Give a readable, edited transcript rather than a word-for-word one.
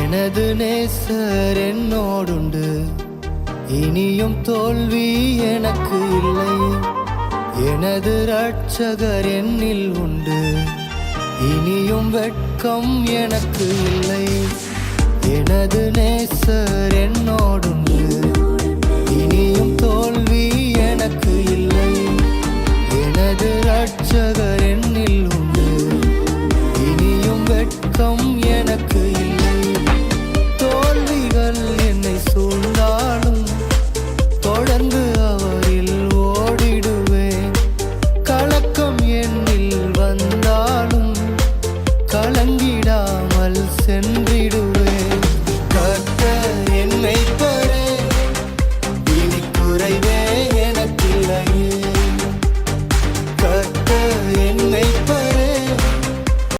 எனது நேசர் என்னோடுண்டு, இனியும் தோல்வி எனக்கு இல்லை. எனது இரட்சகர் என்னில் உண்டு, இனியும் வெட்கம் எனக்கு இல்லை. எனது நேசர் என்னோடுண்டு, இனியும் தோல்வி எனக்கு இல்லை. எனது இரட்சகர் என்னில் உண்டு, இனியும் வெட்கம் எனக்கு இல்லை. தோல்விகள் என்னை சூழ்ந்தாலும் தொடர்ந்து அவரில் ஓடிடுவேன். கலக்கம் என்னில் வந்தாலும் கலங்கிடாமல் சென்று